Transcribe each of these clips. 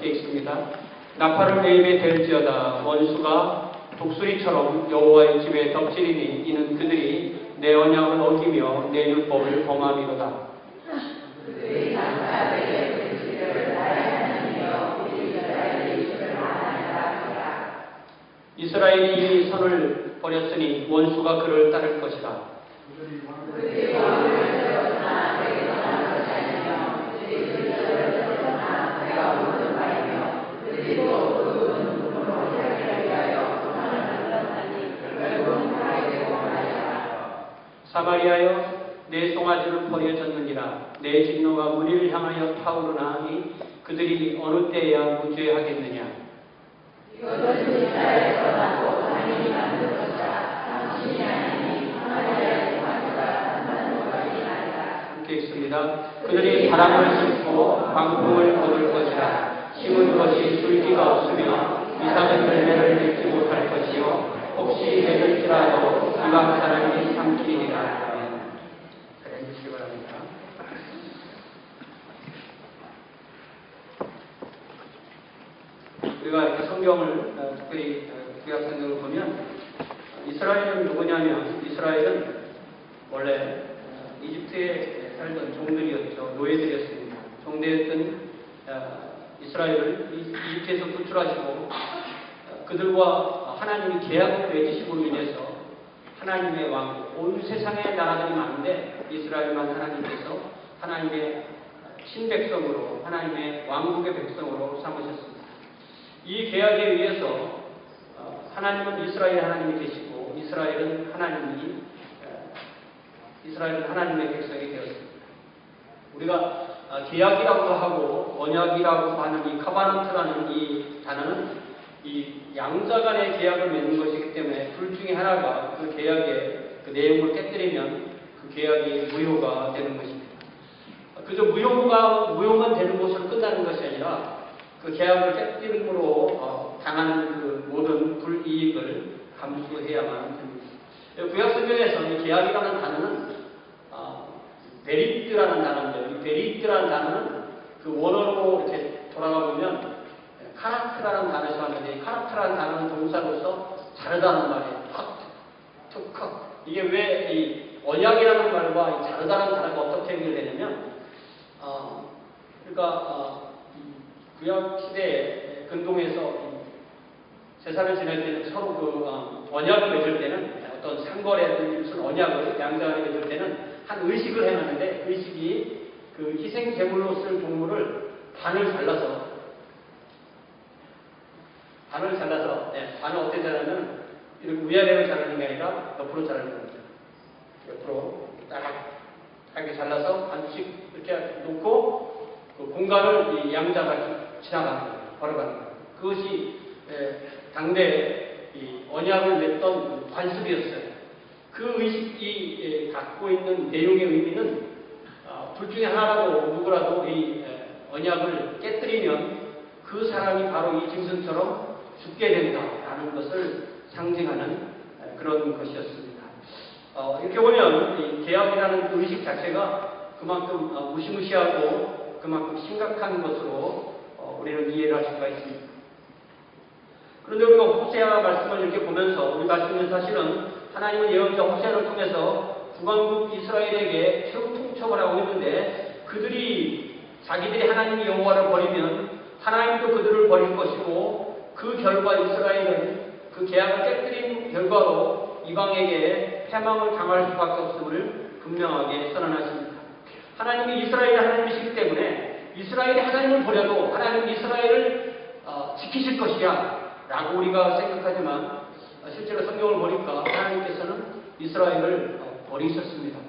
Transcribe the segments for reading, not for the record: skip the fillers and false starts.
이렇게 있습니다. 나팔을 내 입에 댈지어다. 원수가 독수리처럼 여호와의 집에 덮치리니 이는 그들이 내 언약을 어기며 내 율법을 범함이로다. 이스라엘이 이미 선을 버렸으니 원수가 그를 따를 것이다. 사마리아여 내 송아지를 버려졌느니라. 내 진노가 무리를 향하여 타오르나니 그들이 어느 때에야 무죄하겠느냐. 이것은 이스라엘에서 나고 하나님이 만든 것이라. 당신이 아니니 사마리아의 송아지가 만나는 것이 아니라. 함께 있습니다. 그들이 바람을 싣고 광풍을 거둘 것이라. 심은 것이 줄기가 없으며 이삭은 열매를 맺지 못할 것이요 혹시 맺을지라도 이방 사람이 삼키리라. 네, 해주시기 바랍니다. 우리가 이렇게 성경을 특별히 구약 성경을 보면 이스라엘은 누구냐면 이스라엘은 원래 이집트에 살던 종들이었죠. 노예들이었습니다. 종되었던 이스라엘을 이집트에서 구출하시고 그들과 하나님이 계약을 맺으심으로 인해서 하나님의 왕국, 온 세상의 나라들이 많은데 이스라엘만 하나님께서 하나님의 친백성으로 하나님의 왕국의 백성으로 삼으셨습니다. 이 계약에 의해서 하나님은 이스라엘 하나님이 계시고 이스라엘은 하나님의 백성이 되었습니다. 우리가 계약이라고 하고 언약이라고 하는 이 카바넌트라는 이 단어는 이 양자 간의 계약을 맺는 것이기 때문에 둘 중에 하나가 그 계약의 그 내용을 깨뜨리면 그 계약이 무효가 되는 것입니다. 그저 무효만 되는 것으로 끝나는 것이 아니라 그 계약을 깨뜨림으로 당하는 그 모든 불이익을 감수해야만 됩니다. 구약 성경에서 이 계약이라는 단어는 베리트라는 단어인데 이 베리트라는 단어는 그 원어로 이렇게 돌아가 보면 카라트라는 단어에서 왔는데 이 카라트라는 단어는 동사로서 자르다는 말이에요. 컷. 이게 왜 이 언약이라는 말과 이 자르다는 단어가 어떻게 연결되냐면 구약 시대에 근동에서 제사를 지낼 때는 서로 그 언약을 맺을 때는 어떤 상거래든 무슨 언약을 양자간에 맺을 때는 한 의식을 해놨는데 의식이 그 희생 제물로 쓸 동물을 반을 잘라서 반을 어떻게 자르냐면 이렇게 위아래로 자르는 게 아니라 옆으로 자르는 겁니다. 옆으로 딱하게 잘라서 반씩 이렇게 놓고 그 공간을 이 양자가 지나가는 거예요. 걸어가는 거예요. 그것이 당대 이 언약을 맺던 관습이었어요. 그 의식이 갖고 있는 내용의 의미는 둘 중에 하나라도 누구라도 이 언약을 깨뜨리면 그 사람이 바로 이 짐승처럼 죽게 된다라는 것을 상징하는 그런 것이었습니다. 이렇게 보면 이 계약이라는 그 의식 자체가 그만큼 무시무시하고 그만큼 심각한 것으로 우리는 이해를 할 수가 있습니다. 그런데 우리가 호세아 말씀을 이렇게 보면서 우리 말씀은 사실은 하나님은 예언자 호세아를 통해서 북왕국 이스라엘에게 최후 통첩을 하고 있는데 그들이 자기들이 하나님의 여호와를 버리면 하나님도 그들을 버릴 것이고 그 결과 이스라엘은 그 계약을 깨뜨린 결과로 이방에게 패망을 당할 수밖에 없음을 분명하게 선언하십니다. 하나님이 이스라엘의 하나님이시기 때문에 이스라엘이 하나님을 버려도 하나님은 이스라엘을 지키실 것이야 라고 우리가 생각하지만 실제로 성경을 보니까 하나님께서는 이스라엘을 버리셨습니다.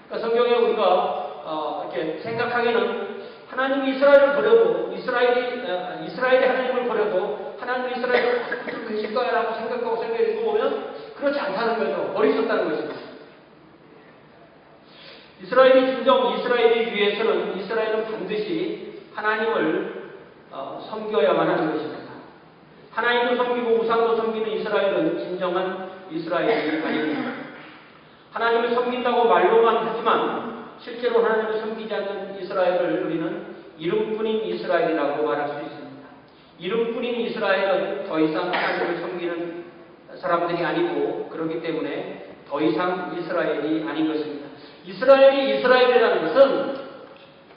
그러니까 성경에 우리가 이렇게 생각하기에는 하나님이 이스라엘을 버려도 이스라엘이 하나님을 버려도 하나님이 이스라엘을 붙들고 계실 거야라고 생각하고 생각해 보면 그렇지 않다는 거죠. 버리셨다는 것입니다. 이스라엘이 진정 이스라엘이 위해서는 이스라엘은 반드시 하나님을 섬겨야만 하는 것입니다. 하나님도 섬기고 우상도 섬기는 이스라엘은 진정한 이스라엘이 아닙니다. 하나님을 섬긴다고 말로만 하지만 실제로 하나님을 섬기지 않는 이스라엘을 우리는 이름뿐인 이스라엘이라고 말할 수 있습니다. 이름뿐인 이스라엘은 더 이상 하나님을 섬기는 사람들이 아니고 그렇기 때문에 더 이상 이스라엘이 아닌 것입니다. 이스라엘이 이스라엘이라는 것은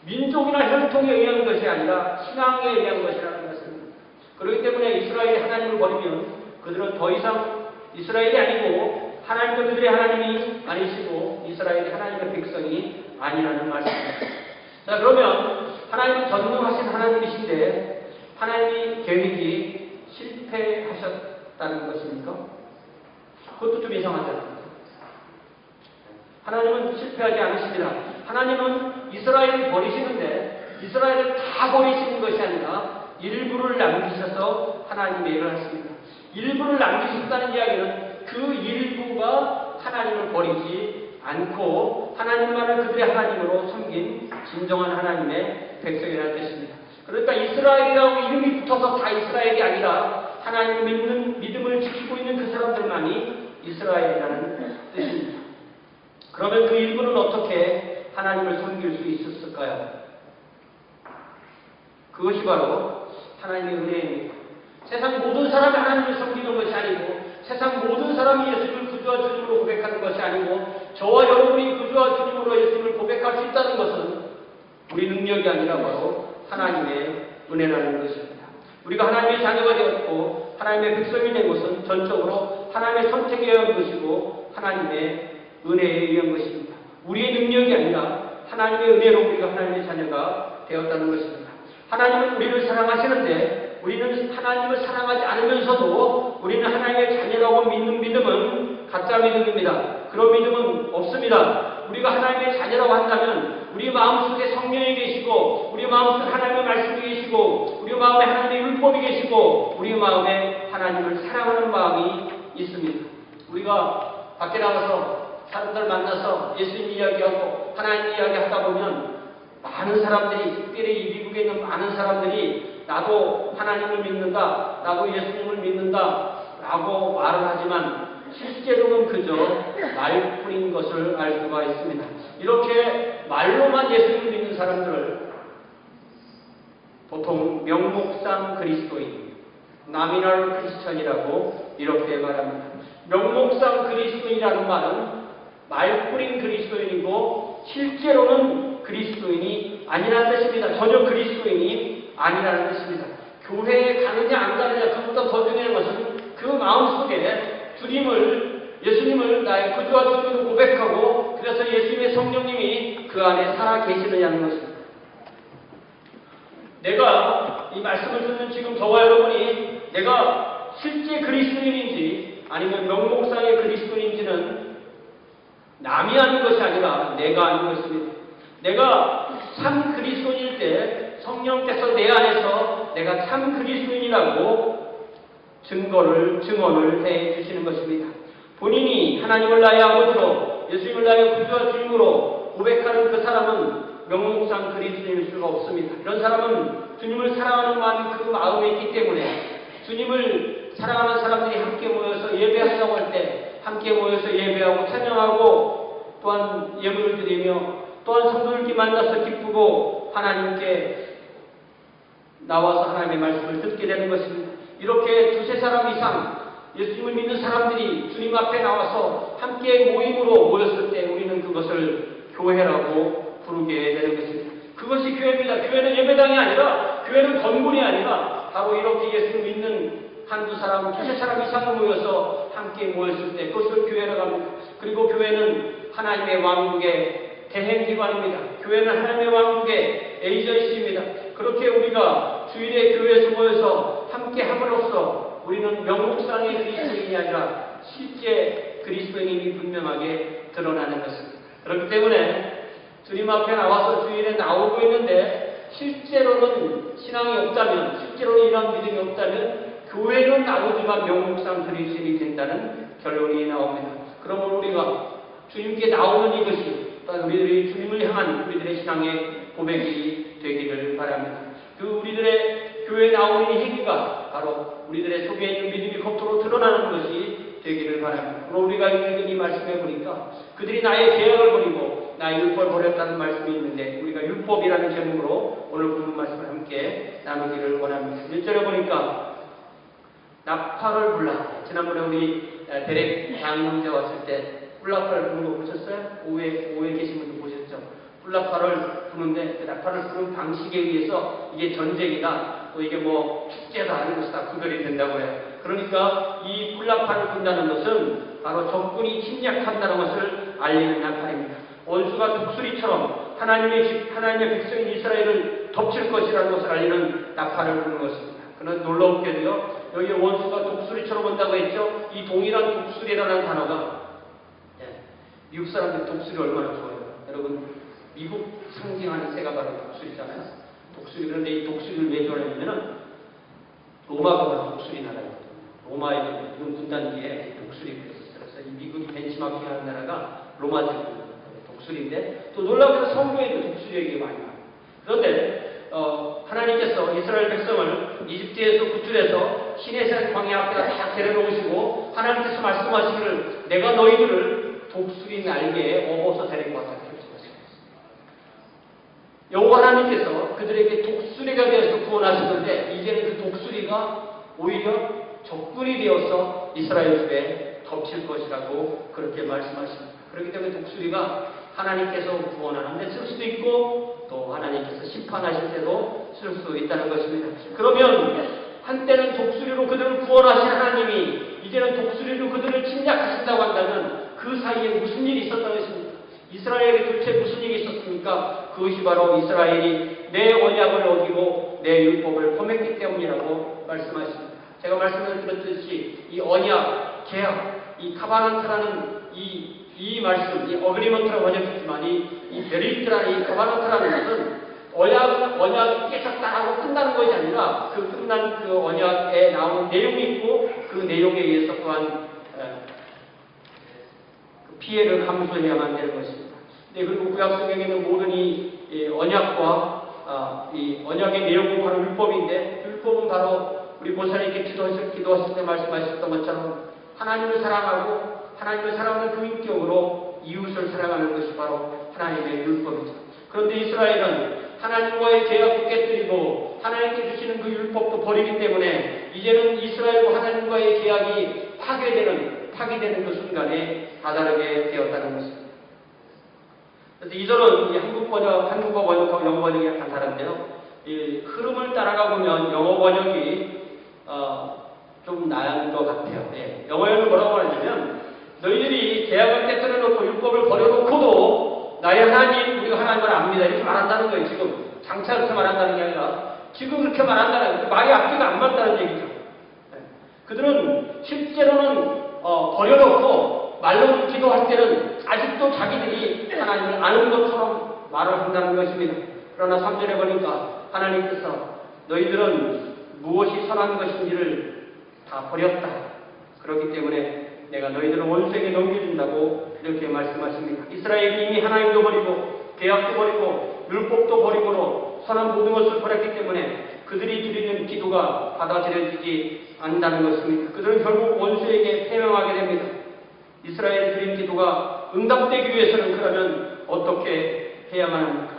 민족이나 혈통에 의한 것이 아니라 신앙에 의한 것이라는 것입니다. 그렇기 때문에 이스라엘이 하나님을 버리면 그들은 더 이상 이스라엘이 아니고 하나님도 그들의 하나님이 아니시고 이스라엘이 하나님의 백성이 아니라는 말씀입니다. 자, 그러면 하나님은 전능하신 하나님이신데 하나님이 계획이 실패하셨다는 것입니까? 그것도 좀 이상하잖아요. 하나님은 실패하지 않으십니다. 하나님은 이스라엘을 버리시는데 이스라엘을 다 버리시는 것이 아니라 일부를 남기셔서 하나님의 일을 하십니다. 일부를 남기셨다는 이야기는 그 일부가 하나님을 버리지 않고 하나님만을 그들의 하나님으로 섬긴 진정한 하나님의 백성이라는 뜻입니다. 그러니까 이스라엘이라고 이름이 붙어서 다 이스라엘이 아니라 하나님을 믿는 믿음을 지키고 있는 그 사람들만이 이스라엘이라는 뜻입니다. 그러면 그 일부는 어떻게 하나님을 섬길 수 있었을까요? 그것이 바로 하나님의 은혜입니다. 세상 모든 사람이 하나님을 섬기는 것이 아니고 세상 모든 사람이 예수님을 구주와 주님으로 고백하는 것이 아니고 저와 여러분이 구주와 주님으로 예수님을 고백할 수 있다는 것은 우리 능력이 아니라 바로 하나님의 은혜라는 것입니다. 우리가 하나님의 자녀가 되었고 하나님의 백성이 된 것은 전적으로 하나님의 선택에 의한 것이고 하나님의 은혜에 의한 것입니다. 우리의 능력이 아니라 하나님의 은혜로 우리가 하나님의 자녀가 되었다는 것입니다. 하나님은 우리를 사랑하시는데 우리는 하나님을 사랑하지 않으면서도 우리는 하나님의 자녀라고 믿는 믿음은 가짜 믿음입니다. 그런 믿음은 없습니다. 우리가 하나님의 자녀라고 한다면 우리 마음속에 성령이 계시고 우리 마음속에 하나님의 말씀이 계시고 우리 마음에 하나님의 율법이 계시고 우리 마음에 하나님을 사랑하는 마음이 있습니다. 우리가 밖에 나가서 사람들 만나서 예수님 이야기하고 하나님 이야기하다 보면 많은 사람들이, 특별히 이 미국에 있는 많은 사람들이 나도 하나님을 믿는다, 나도 예수님을 믿는다 라고 말을 하지만 실제로는 그저 말뿐인 것을 알 수가 있습니다. 이렇게 말로만 예수님을 믿는 사람들을 보통 명목상 그리스도인, 나미널 크리스천이라고 이렇게 말합니다. 명목상 그리스도인이라는 말은 말뿐인 그리스도인이고 실제로는 그리스도인이 아니라는 뜻입니다. 전혀 그리스도인이 아니라는 뜻입니다. 교회에 가느냐 안 가느냐 그것보다 더 중요한 것은 그 마음속에 예수님을 나의 구주와 주님으로 고백하고 그래서 예수님의 성령님이 그 안에 살아 계시느냐는 것입니다. 내가 이 말씀을 듣는 지금 저와 여러분이 내가 실제 그리스도인인지 아니면 명목상의 그리스도인인지는 남이 아는 것이 아니라 내가 아는 것입니다. 내가 참 그리스도인일 때 성령께서 내 안에서 내가 참 그리스도인이라고 증언을 해 주시는 것입니다. 본인이 하나님을 나의 아버지로 예수님을 나의 구주와 주님으로 고백하는 그 사람은 명목상 그리스도인일 수가 없습니다. 이런 사람은 주님을 사랑하는 마음이 그 마음에 있기 때문에 주님을 사랑하는 사람들이 함께 모여서 예배한다고 할 때 함께 모여서 예배하고 찬양하고 또한 예물을 드리며 또한 성도들끼리 만나서 기쁘고 하나님께 나와서 하나님의 말씀을 듣게 되는 것입니다. 이렇게 두세 사람 이상 예수님을 믿는 사람들이 주님 앞에 나와서 함께 모임으로 모였을 때 우리는 그것을 교회라고 부르게 되는 것입니다. 그것이 교회입니다. 교회는 예배당이 아니라 교회는 건물이 아니라 바로 이렇게 예수를 믿는 한두 사람, 두세 사람 이상 모여서 함께 모였을 때 그것을 교회라고 합니다. 그리고 교회는 하나님의 왕국의 대행기관입니다. 교회는 하나님의 왕국의 에이전시입니다. 그렇게 우리가 주일에 교회에서 모여서 함께 함으로써 우리는 명목상의 그리스도인이 아니라 실제 그리스도인이 분명하게 드러나는 것입니다. 그렇기 때문에 주님 앞에 나와서 주일에 나오고 있는데 실제로는 신앙이 없다면, 실제로는 이런 믿음이 없다면 교회는 나오지만 명목상 그리스도인이 된다는 결론이 나옵니다. 그러면 우리가 주님께 나오는 이것이 우리들이 주님을 향한 우리들의 신앙의 고백이 되기를 바랍니다. 그 우리들의 교회에 나오는 이 행위가 바로 우리들의 속에 있는 믿음이 겉으로 드러나는 것이 되기를 바랍니다. 그럼 우리가 읽은 이 말씀에 보니까 그들이 나의 계약을 버리고 나의 율법을 버렸다는 말씀이 있는데 우리가 율법이라는 제목으로 오늘 본문 나누기를 원합니다. 1절에 보니까 나팔을 불라. 지난번에 우리 대렉 장명제 왔을 때 뿔나팔을 부는 거 보셨어요? 오후에 계신 분도 보셨죠? 뿔나팔을 부는데 그 나팔을 부는 방식에 의해서 이게 전쟁이다, 또 이게 뭐 축제다 하는 것이 다 구별이 된다고 해요. 그러니까 이 뿔나팔을 분다는 것은 바로 적군이 침략한다는 것을 알리는 나팔입니다. 원수가 독수리처럼 하나님의 백성인 이스라엘을 덮칠 것이라는 것을 알리는 나팔을 부는 것입니다. 그런데 놀라웠게도요, 여기 원수가 독수리처럼 온다고 했죠? 이 동일한 독수리라는 단어가, 미국 사람들이 독수리 얼마나 좋아해요. 여러분, 미국 상징하는 새가 바로 독수리잖아요. 독수리. 그런데 이 독수리를 왜 좋아하냐면은 로마가 독수리 나라거든요. 로마의 군단기에 독수리가 있었어요. 그래서 이 미국이 벤치마킹하는 나라가 로마 제국입니다. 독수리인데, 또 놀랍게도 성경에도 독수리 얘기가 많이 나와요. 그런데 하나님께서 이스라엘 백성을 이집트에서 구출해서 시내산 광야 앞에다 다 데려놓으시고 하나님께서 말씀하시기를 내가 너희들을 독수리 날개에 업어서 데리고 왔다 말씀하셨습니다. 여호와 하나님께서 그들에게 독수리가 되어서 구원하셨는데 이제는 그 독수리가 오히려 적군이 되어서 이스라엘 집에 덮칠 것이라고 그렇게 말씀하십니다. 그렇기 때문에 독수리가 하나님께서 구원하는 데 쓸 수도 있고 또 하나님께서 심판하실 때도 쓸 수 있다는 것입니다. 그러면 한때는 독수리로 그들을 구원하신 하나님이 이제는 독수리로 그들을 침략하신다고 한다면 그 사이에 무슨 일이 있었다는 것입니까? 이스라엘이 도대체 무슨 일이 있었습니까? 그것이 바로 이스라엘이 내 언약을 어기고 내 율법을 범했기 때문이라고 말씀하십니다. 제가 말씀을 드렸듯이 이 언약, 계약, 이 카바넌트라는 이 말씀, 이 어그리먼트라고 번역했지만 이 베리트라는 이 카바넌트라는 것은 언약을 계속 따라하고 끝나는 것이 아니라 그 끝난 그 언약에 나오는 내용이 있고 그 내용에 의해서 또한 피해를 감수해야만 되는 것입니다. 네, 그리고 구약성경에 있는 모든 이 언약과 이 언약의 내용은 바로 율법인데, 율법은 바로 우리 보살님께 기도하실 때 말씀하셨던 것처럼 하나님을 사랑하고 하나님을 사랑하는 그 인격으로 이웃을 사랑하는 것이 바로 하나님의 율법이죠. 그런데 이스라엘은 하나님과의 계약도 깨뜨리고 하나님께 주시는 그 율법도 버리기 때문에 이제는 이스라엘과 하나님과의 계약이 파괴되는 그 순간에 다다르게 되었다는 것입니다. 그래서 이절은 한국어 번역하고 영어 번역이 약간 다른데요. 이 흐름을 따라가 보면 영어 번역이 좀 나은 것 같아요. 네. 영어에는 뭐라고 하냐면 너희들이 계약을 깨뜨려놓고 율법을 버려놓고도 나의 하나님, 우리가 하나님을 압니다. 이렇게 말한다는 거예요. 지금 장차 그렇게 말한다는 게 아니라 지금 그렇게 말한다는 거예요. 말이 앞뒤가 안 맞다는 얘기죠. 네. 그들은 실제로는 버려놓고 말로 기도할 때는 아직도 자기들이 하나님을 아는 것처럼 말을 한다는 것입니다. 그러나 3절에 보니까 하나님께서 너희들은 무엇이 선한 것인지를 다 버렸다. 그렇기 때문에 내가 너희들을 원수에게 넘겨준다고 이렇게 말씀하십니다. 이스라엘이 이미 하나님도 버리고 계약도 버리고 율법도 버리고로 선한 모든 것을 버렸기 때문에 그들이 드리는 기도가 받아들여지지 않는다는 것입니다. 그들은 결국 원수에게 패망하게 됩니다. 이스라엘이 드린 기도가 응답되기 위해서는 그러면 어떻게 해야만 합니까?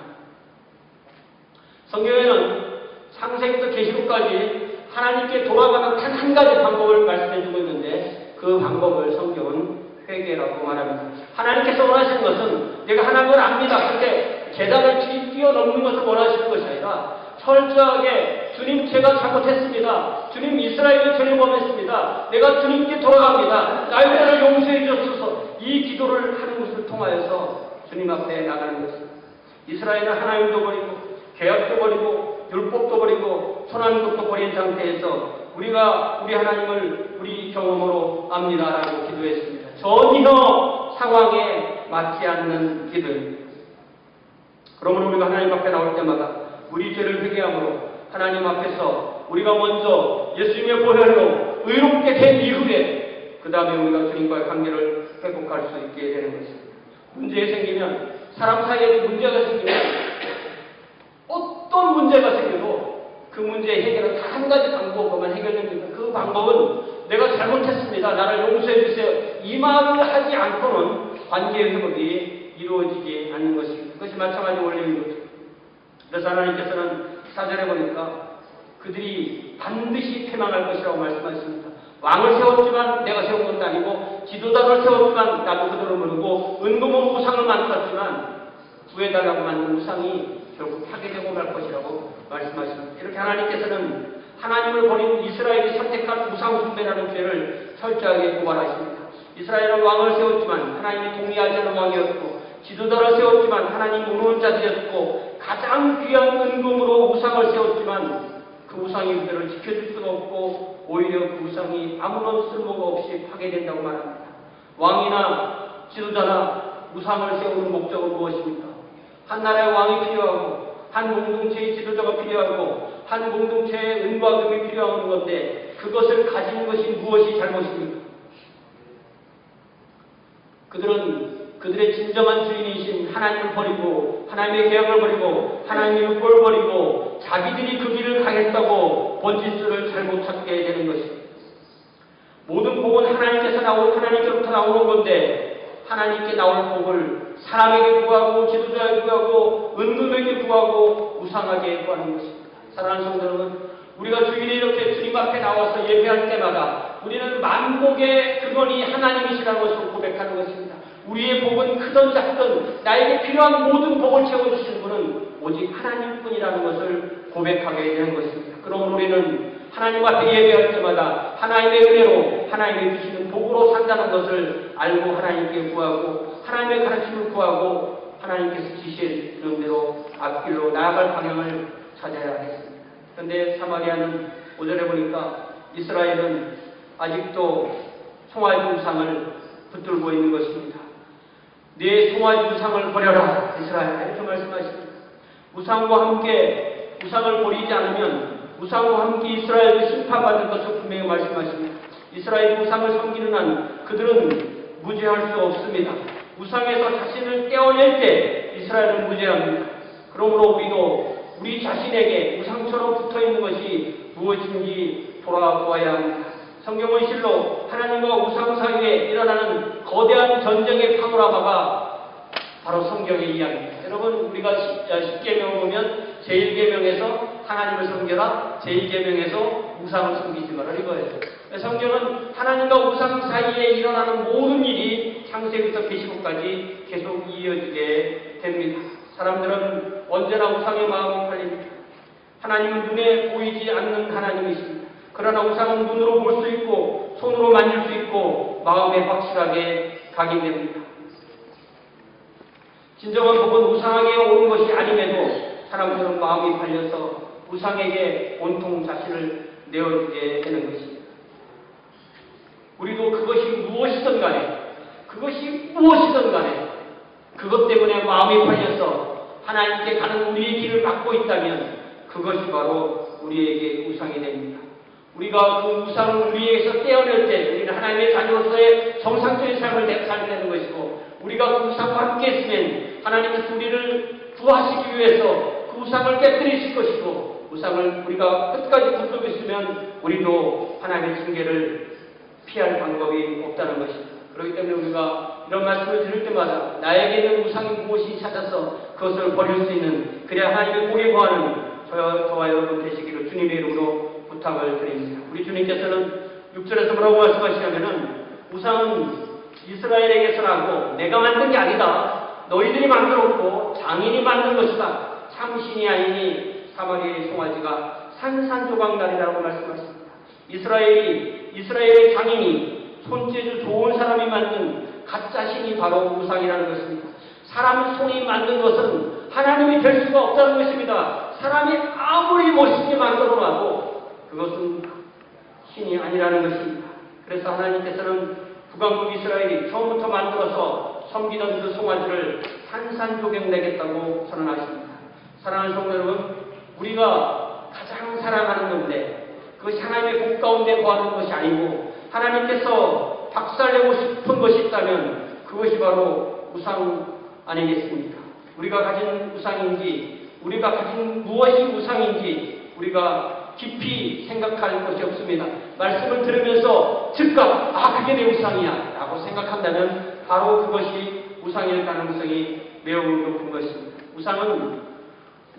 성경에는 창세기부터 계시록까지 하나님께 돌아가는 단 한 가지 방법을 말씀해주고 있는데 그 방법을 성경은 회개라고 말합니다. 하나님께서 원하시는 것은 내가 하나님을 압니다. 그런데 계단을 뛰어넘는 것을 원하시는 것이 아니라 철저하게 주님 제가 잘못했습니다. 주님 이스라엘을 죄를 범했습니다. 내가 주님께 돌아갑니다. 나의 죄를 용서해 주옵소서. 이 기도를 하는 것을 통하여서 주님 앞에 나가는 것입니다. 이스라엘은 하나님도 버리고 계약도 버리고 율법도 버리고 선한 것도 버린 상태에서 우리가 우리 하나님을 우리 경험으로 압니다라고 기도했습니다. 전혀 상황에 맞지 않는 기도입니다. 그러므로 우리가 하나님 앞에 나올 때마다 우리 죄를 회개함으로 하나님 앞에서 우리가 먼저 예수님의 보혈로 의롭게 된 이후에 그 다음에 우리가 주님과의 관계를 회복할 수 있게 되는 것입니다. 문제가 생기면 사람 사이에 문제가 생기면 어떤 문제가 생겨도 그 문제의 해결은 다 한 가지 방법으로만 해결됩니다. 그 방법은 내가 잘못했습니다. 나를 용서해 주세요. 이 말을 하지 않고는 관계 회복이 이루어지지 않는 것입니다. 그것이 마찬가지 원리인 거죠. 그래서 하나님께서는 4절에 보니까 그들이 반드시 패망할 것이라고 말씀하십니다. 왕을 세웠지만 내가 세운 것도 아니고 지도자를 세웠지만 나도 그들을 모르고 은금으로 우상을 만들었지만 구해달라고 만든 우상이 결국 파괴되고 말 것이라고 말씀하십니다. 이렇게 하나님께서는 하나님을 버린 이스라엘이 선택한 우상 숭배라는 죄를 철저하게 고발하십니다. 이스라엘은 왕을 세웠지만 하나님이 동의하지 않는 왕이었고 지도자를 세웠지만 하나님 모르는 자들이었고 가장 귀한 은금으로 우상을 세웠지만 그 우상이 그들을 지켜줄 수가 없고 오히려 그 우상이 아무런 쓸모가 없이 파괴된다고 말합니다. 왕이나 지도자나 우상을 세우는 목적은 무엇입니까? 한 나라의 왕이 필요하고 한 공동체의 지도자가 필요하고 한 공동체의 은과 금이 필요한 건데 그것을 가진 것이 무엇이 잘못입니까? 그들은 그들의 진정한 주인이신 하나님을 버리고 하나님의 계약을 버리고 하나님의 율법을 버리고 자기들이 그 길을 가겠다고 번지수를 잘못 찾게 되는 것입니다. 모든 복은 하나님께로부터 나오는 건데 하나님께 나올 복을 사람에게 구하고 지도자에게 구하고 은금에게 구하고 우상하게 구하는 것입니다. 사랑하는 성도 여러분, 우리가 주일에 이렇게 주님 앞에 나와서 예배할 때마다 우리는 만복의 근원이 하나님이시라는 것을 고백하는 것입니다. 우리의 복은 크든 작든 나에게 필요한 모든 복을 채워주시는 분은 오직 하나님뿐이라는 것을 고백하게 되는 것입니다. 그럼 우리는 하나님 앞에 예배할 때마다 하나님의 은혜로 하나님이 주시는 복으로 산다는 것을 알고 하나님께 구하고 하나님의 가르침을 구하고 하나님께서 지시해주는 대로 앞길로 나아갈 방향을 찾아야 하겠습니다. 그런데 사마리아는 5절에 보니까 이스라엘은 아직도 송아지 우상을 붙들고 있는 것입니다. 네 송아지 우상을 버려라 이스라엘 이렇게 말씀하십니다. 우상과 함께 우상을 버리지 않으면 우상과 함께 이스라엘을 심판받을 것을 분명히 말씀하십니다. 이스라엘이 우상을 섬기는 한 그들은 무죄할 수 없습니다. 우상에서 자신을 떼어낼 때 이스라엘은 무죄합니다. 그러므로 우리도 우리 자신에게 우상처럼 붙어있는 것이 무엇인지 돌아보아야 합니다. 성경은 실로 하나님과 우상 사이에 일어나는 거대한 전쟁의 파노라마가 바로 성경의 이야기입니다. 여러분 우리가 10계명을 보면 제1계명에서 하나님을 섬겨라, 제2계명에서 우상을 섬기지 마라 이거예요. 성경은 하나님과 우상 사이에 일어나는 모든 일이 창세기부터 계시록까지 계속 이어지게 됩니다. 사람들은 언제나 우상의 마음이 팔립니다. 하나님은 눈에 보이지 않는 하나님이십니다. 그러나 우상은 눈으로 볼 수 있고 손으로 만질 수 있고 마음에 확실하게 각인됩니다. 진정한 복은 우상에게 오는 것이 아님에도 사람들은 마음이 팔려서 우상에게 온통 자신을 내어주게 되는 것입니다. 우리도 그것이 무엇이든 간에 그것 때문에 마음이 팔려서 하나님께 가는 우리의 길을 막고 있다면 그것이 바로 우리에게 우상이 됩니다. 우리가 그 우상을 우리에게서 떼어낼 때 우리는 하나님의 자녀로서의 정상적인 삶을 살게 되는 것이고 우리가 그 우상과 함께 있으면 하나님께서 우리를 구하시기 위해서 그 우상을 깨뜨리실 것이고 우상을 우리가 끝까지 붙들고 있으면 우리도 하나님의 징계를 피할 방법이 없다는 것입니다. 그렇기 때문에 우리가 이런 말씀을 들을 때마다 나에게 있는 우상이 무엇이 찾아서 그것을 버릴 수 있는 그래야 하나님의 복에 거하는 저와 여러분 되시기를 주님의 이름으로 부탁을 드립니다. 우리 주님께서는 6절에서 뭐라고 말씀하시냐면은 우상은 이스라엘에게서 나고 내가 만든 게 아니다. 너희들이 만들었고 장인이 만든 것이다. 참신이 아니니 사마리아의 송아지가 산산조각날이라고 말씀하십니다. 이스라엘의 장인이 손재주 좋은 사람이 만든 가짜 신이 바로 우상이라는 것입니다. 사람 손이 만든 것은 하나님이 될 수가 없다는 것입니다. 사람이 아무리 멋있게 만들어놔도 그것은 신이 아니라는 것입니다. 그래서 하나님께서는 북왕국 이스라엘이 처음부터 만들어서 섬기던 그 송아지를 산산조각 내겠다고 선언하십니다. 사랑하는 성도 여러분, 우리가 가장 사랑하는 건데 그것이 하나님의 복 가운데 거하는 것이 아니고 하나님께서 박살내고 싶은 것이 있다면 그것이 바로 우상 아니겠습니까? 우리가 가진 우상인지 우리가 가진 무엇이 우상인지 우리가 깊이 생각할 것이 없습니다. 말씀을 들으면서 즉각 그게 내 우상이야 라고 생각한다면 바로 그것이 우상일 가능성이 매우 높은 것입니다. 우상은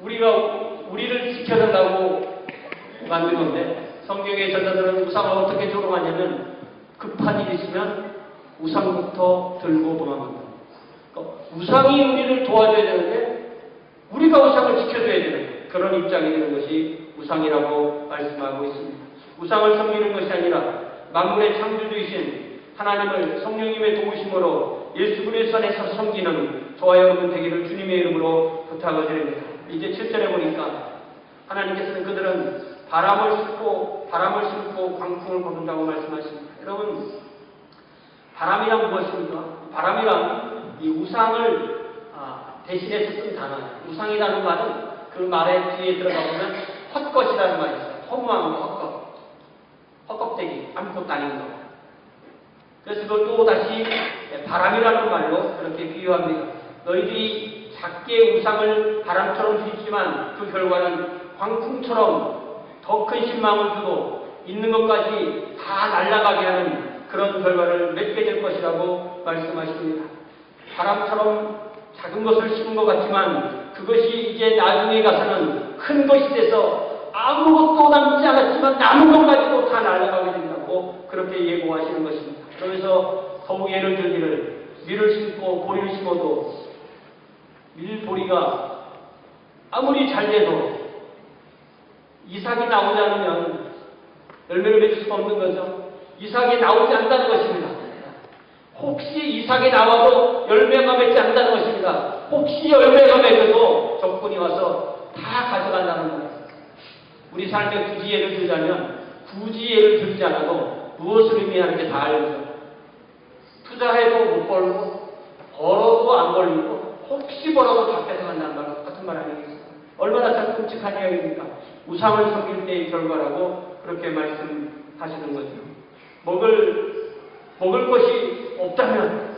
우리를 지켜달라고 만든 건데 성경의 전자들은 우상을 어떻게 조롱하냐면 급한 일 있으면 우상부터 들고 도망간다. 그러니까 우상이 우리를 도와줘야 되는데 우리가 우상을 지켜줘야 되는 그런 입장이 되는 것이 우상이라고 말씀하고 있습니다. 우상을 섬기는 것이 아니라 만물의 창조주이신 하나님을 성령님의 도우심으로 예수 그리스도 안에서 섬기는 저와 여러분 되기를 주님의 이름으로 부탁을 드립니다. 이제 7절에 보니까 하나님께서는 그들은 바람을 싣고 광풍을 거둔다고 말씀하십니다. 여러분, 바람이란 무엇입니까? 바람이란 이 우상을 대신해서 쓴 단어예요. 우상이라는 말은 그 말의 뒤에 들어가 보면 헛것이라는 말이 있어요. 허무한 거, 헛껍데기, 아무것도 아닌 거. 그래서 그걸 또 다시 바람이라는 말로 그렇게 비유합니다. 너희들이 작게 우상을 바람처럼 휘지만 그 결과는 광풍처럼 더 큰 신망을 두고 있는 것까지 다 날아가게 하는 그런 결과를 맺게 될 것이라고 말씀하십니다. 바람처럼 작은 것을 심은 것 같지만 그것이 이제 나중에 가서는 큰 것이 돼서 아무것도 남지 않았지만 남은 것까지도 다 날아가게 된다고 그렇게 예고하시는 것입니다. 그러면서 더욱 예를 들기를 밀을 심고 보리를 심어도 밀보리가 아무리 잘 돼도 이삭이 나오지 않으면 열매를 맺을 수가 없는 거죠. 이삭이 나오지 않는다는 것입니다. 혹시 이삭이 나와도 열매가 맺지 않는다는 것입니다. 혹시 열매가 맺어도 적군이 와서 다 가져간다는 거예요. 우리 삶에 굳이 예를 들자면 굳이 예를 들지 않아도 무엇을 의미하는지 다 알죠. 투자해도 못 벌고 벌어도 안 벌리고 혹시 벌어도 다 뺏어간다는 말 같은 말 아니겠습니까? 얼마나 참 끔찍한 이야기입니까? 우상을 섬길 때의 결과라고 그렇게 말씀하시는 거죠. 먹을 것이 없다면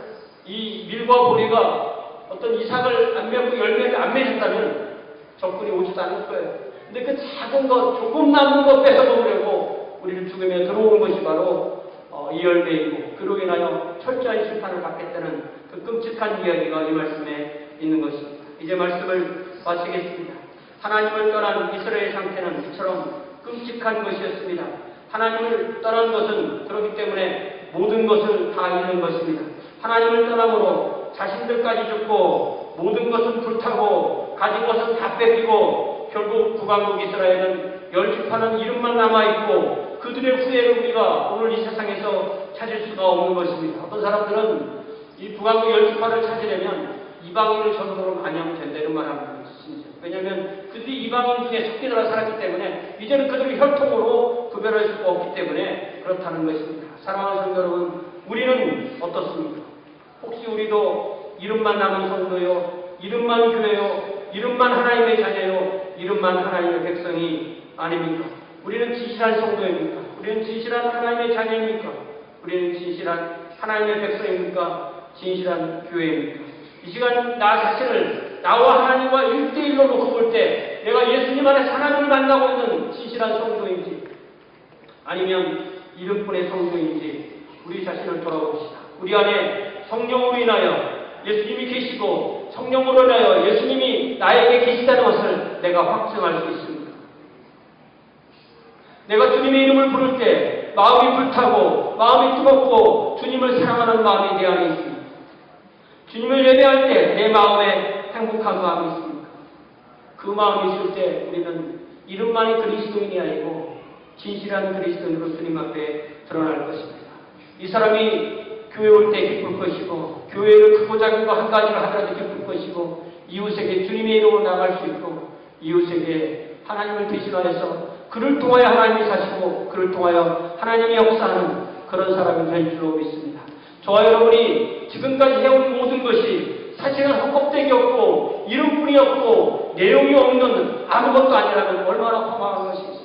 이 밀과 보리가 어떤 이삭을 안 맺고 열매를 안 맺었다면 적군이 오지도 않을 거예요. 근데 그 작은 것, 조금 남은 것 뺏어 먹으려고 우리를 죽음에 들어오는 것이 바로 이 열매이고 그로 인하여 철저한 심판을 받겠다는 그 끔찍한 이야기가 이 말씀에 있는 것입니다. 이제 말씀을 마치겠습니다. 하나님을 떠난 이스라엘 상태는 이처럼 끔찍한 것이었습니다. 하나님을 떠난 것은 그렇기 때문에 모든 것을 다 잃는 것입니다. 하나님을 떠남으로 자신들까지 죽고 모든 것은 불타고 가진 것은 다 뺏기고 결국 북왕국 이스라엘은 10지파는 이름만 남아있고 그들의 후예를 우리가 오늘 이 세상에서 찾을 수가 없는 것입니다. 어떤 사람들은 이 북왕국 10지파를 찾으려면 이방인을 전도로 많이 하면 된다는 말을 합니다. 왜냐하면 그들이 이방인 중에 섞이느라 살았기 때문에 이제는 그들을 혈통으로 구별할 수가 없기 때문에 그렇다는 것입니다. 사랑하는 성도 여러분, 우리는 어떻습니까? 혹시 우리도 이름만 남은 성도요, 이름만 교회요, 이름만 하나님의 자녀요, 이름만 하나님의 백성이 아닙니까? 우리는 진실한 성도입니까? 우리는 진실한 하나님의 자녀입니까? 우리는 진실한 하나님의 백성입니까? 진실한 교회입니까? 이 시간 나 자신을 나와 하나님과 1대1로 놓고 볼 때 내가 예수님 안에서 하나님을 만나고 있는 진실한 성도인지 아니면 이름뿐의 성도인지 우리 자신을 돌아봅시다. 우리 안에 성령으로 인하여 예수님이 계시고 성령으로 인하여 예수님이 나에게 계시다는 것을 내가 확증할 수 있습니다. 내가 주님의 이름을 부를 때 마음이 불타고 마음이 뜨겁고 주님을 사랑하는 마음이 내 안에 있습니다. 주님을 예배할 때 내 마음에 행복한 마음이 있습니까? 그 마음이 있을 때 우리는 이름만이 그리스도인이 아니고 진실한 그리스도인으로 주님 앞에 드러날 것입니다. 이 사람이 교회 올 때 기쁠 것이고 교회를 크고 작은 거 한 가지를 하더라도 기쁠 것이고 이웃에게 주님의 이름으로 나갈 수 있고 이웃에게 하나님을 대신하여서 그를 통하여 하나님이 사시고 그를 통하여 하나님이 역사하는 그런 사람이 될 줄로 믿습니다. 저와 여러분이 지금까지 해온 모든 것이 사실은 헛껍데기였고 이름뿐이었고 내용이 없는 아무것도 아니라면 얼마나 허망한 것이 있습니까?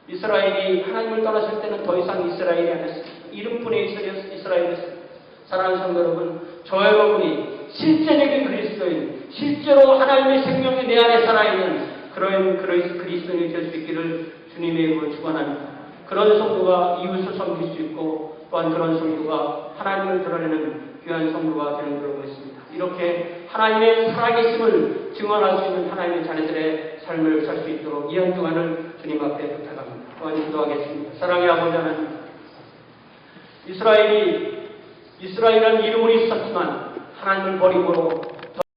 이스라엘이 하나님을 떠났을 때는 더 이상 이스라엘이 아니었습니다. 이름뿐의 이스라엘이었습니다. 사랑하는 성도 여러분, 저와 여러분이 실제적인 그리스도인, 실제로 하나님의 생명이 내 안에 살아있는 그런 그리스도인이 될 수 있기를 주님의 이름으로 축원합니다. 그런 성도가 이웃을 섬길 수 있고 또한 그런 성도가 하나님을 드러내는 귀한 성도가 되는 그런 것입니다. 이렇게 하나님의 살아계심을 증언할 수 있는 하나님의 자녀들의 삶을 살 수 있도록 이 한 주간을 주님 앞에 부탁합니다. 또한 기도하겠습니다. 사랑의 아버지 하나님, 이스라엘이라는 이름은 있었지만 하나님을 버림으로